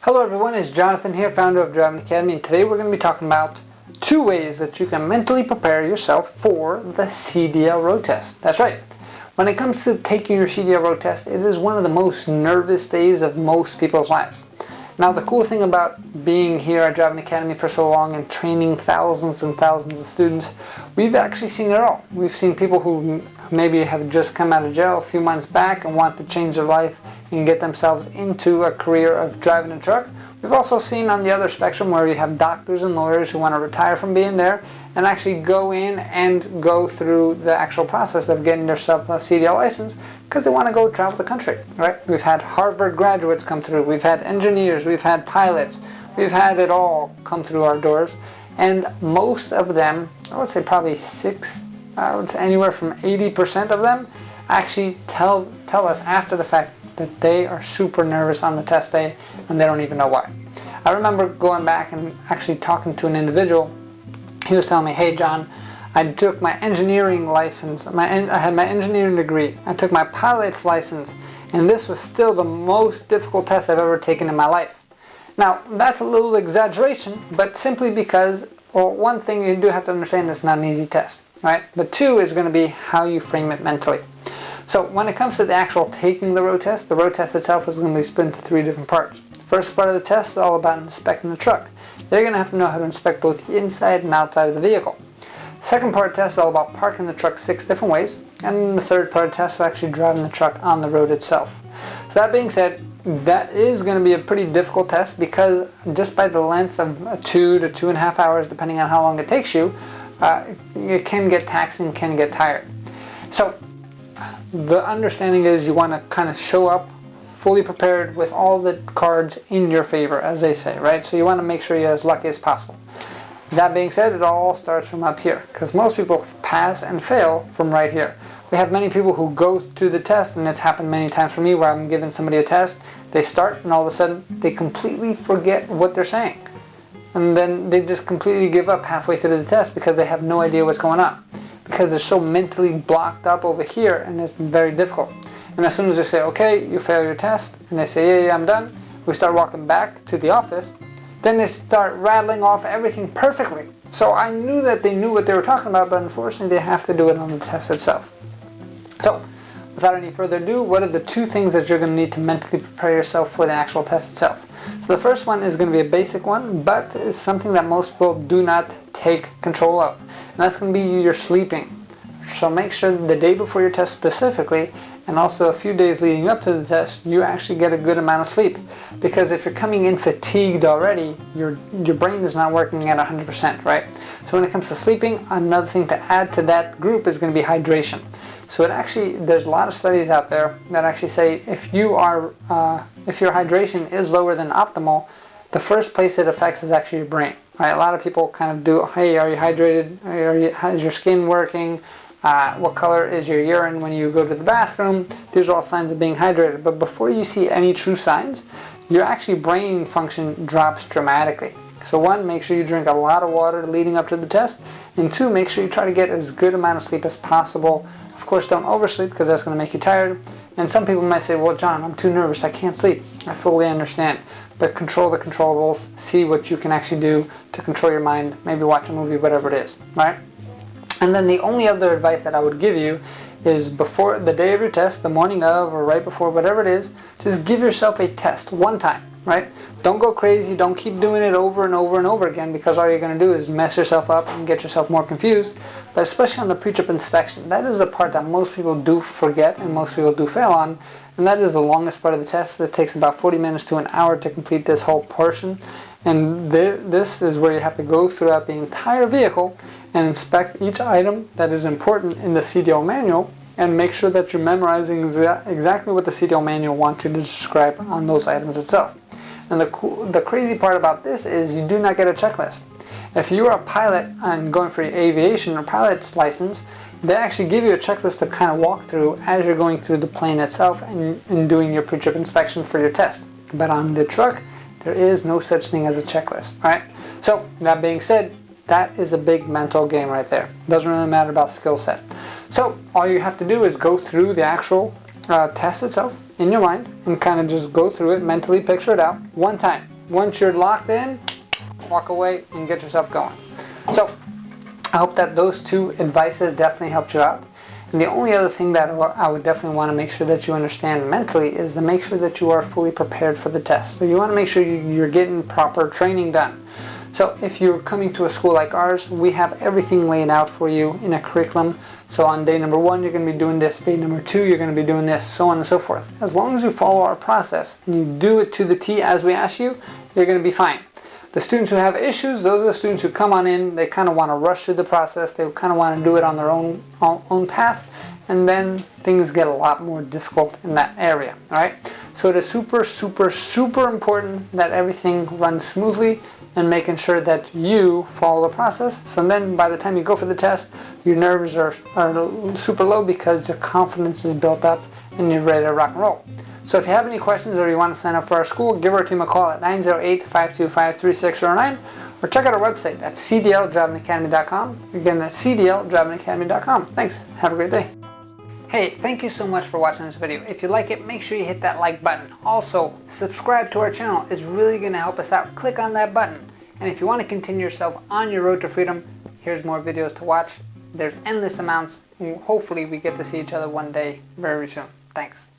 Hello everyone, it's Jonathan here, founder of Driving Academy, and today we're going to be talking about 2 ways that you can mentally prepare yourself for the CDL road test. That's right. When it comes to taking your CDL road test, it is one of the most nervous days of most people's lives. Now the cool thing about being here at Driving Academy for so long and training thousands and thousands of students, we've actually seen it all. We've seen people who maybe have just come out of jail a few months back and want to change their life and get themselves into a career of driving a truck. We've also seen on the other spectrum where you have doctors and lawyers who want to retire from being there and actually go in and go through the actual process of getting themselves a CDL license because they want to go travel the country, right? We've had Harvard graduates come through, we've had engineers, we've had pilots, we've had it all come through our doors, and most of them, I would say probably anywhere from 80% of them actually tell us after the fact that they are super nervous on the test day and they don't even know why. I remember going back and actually talking to an individual. He was telling me, hey John, I took my engineering license, I had my engineering degree, I took my pilot's license, and this was still the most difficult test I've ever taken in my life. Now that's a little exaggeration, but simply because, well, one thing you do have to understand, it's not an easy test, right? But 2 is going to be how you frame it mentally. So when it comes to the actual taking the road test itself is going to be split into 3 different parts. The first part of the test is all about inspecting the truck. You're going to have to know how to inspect both the inside and outside of the vehicle. The second part of the test is all about parking the truck 6 different ways. And the third part of the test is actually driving the truck on the road itself. So that being said, that is going to be a pretty difficult test because just by the length of 2 to 2.5 hours, depending on how long it takes you, it can get taxing, can get tired. So the understanding is you want to kind of show up fully prepared with all the cards in your favor, as they say, right? So you want to make sure you're as lucky as possible. That being said, it all starts from up here because most people pass and fail from right here. We have many people who go through the test, and it's happened many times for me where I'm giving somebody a test, they start and all of a sudden they completely forget what they're saying. And then they just completely give up halfway through the test because they have no idea what's going on. Because they're so mentally blocked up over here, and it's very difficult. And as soon as they say, okay, you fail your test, and they say, yeah, I'm done, we start walking back to the office, then they start rattling off everything perfectly. So I knew that they knew what they were talking about, but unfortunately they have to do it on the test itself. So without any further ado, what are the 2 things that you're going to need to mentally prepare yourself for the actual test itself? So the first one is going to be a basic one, but it's something that most people do not take control of. And that's going to be your sleeping. So make sure the day before your test specifically, and also a few days leading up to the test, you actually get a good amount of sleep. Because if you're coming in fatigued already, your brain is not working at 100%, right? So when it comes to sleeping, another thing to add to that group is going to be hydration. So there's a lot of studies out there that actually say if your hydration is lower than optimal, the first place it affects is actually your brain. Right? A lot of people kind of do, hey, are you hydrated? Is your skin working? What color is your urine when you go to the bathroom? These are all signs of being hydrated. But before you see any true signs, your actually brain function drops dramatically. So 1, make sure you drink a lot of water leading up to the test. And 2, make sure you try to get as good amount of sleep as possible. Of course, don't oversleep because that's going to make you tired. And some people might say, well, John, I'm too nervous, I can't sleep. I fully understand. But control the controllables, see what you can actually do to control your mind, maybe watch a movie, whatever it is, right? And then the only other advice that I would give you is before the day of your test, the morning of, or right before, whatever it is, just give yourself a test one time, right? Don't go crazy, don't keep doing it over and over and over again because all you're going to do is mess yourself up and get yourself more confused. But especially on the pre-trip inspection, that is the part that most people do forget and most people do fail on. And that is the longest part of the test. It takes about 40 minutes to an hour to complete this whole portion. And this is where you have to go throughout the entire vehicle and inspect each item that is important in the CDL manual and make sure that you're memorizing exactly what the CDL manual wants you to describe on those items itself. And the crazy part about this is you do not get a checklist. If you are a pilot and going for your aviation or pilot's license, they actually give you a checklist to kind of walk through as you're going through the plane itself and doing your pre-trip inspection for your test. But on the truck, there is no such thing as a checklist, right? So that being said, that is a big mental game right there. Doesn't really matter about skill set. So all you have to do is go through the actual test itself in your mind and kind of just go through it, mentally picture it out one time. once you're locked in, walk away and get yourself going. So I hope that those two advices definitely helped you out. And the only other thing that I would definitely want to make sure that you understand mentally is to make sure that you are fully prepared for the test. So you want to make sure you're getting proper training done. So if you're coming to a school like ours, we have everything laid out for you in a curriculum. So on day number 1, you're going to be doing this. Day number 2, you're going to be doing this, so on and so forth. As long as you follow our process and you do it to the T as we ask you, you're going to be fine. The students who have issues, those are the students who come on in, they kind of want to rush through the process, they kind of want to do it on their own path, and then things get a lot more difficult in that area, alright? So it is super, super, super important that everything runs smoothly and making sure that you follow the process. So then by the time you go for the test, your nerves are super low because your confidence is built up and you're ready to rock and roll. So if you have any questions or you want to sign up for our school, give our team a call at 908-525-3609 or check out our website at cdldrivingacademy.com. Again, that's cdldrivingacademy.com. Thanks. Have a great day. Hey, thank you so much for watching this video. If you like it, make sure you hit that like button. Also, subscribe to our channel. It's really going to help us out. Click on that button. And if you want to continue yourself on your road to freedom, here's more videos to watch. There's endless amounts. Hopefully we get to see each other one day very soon. Thanks.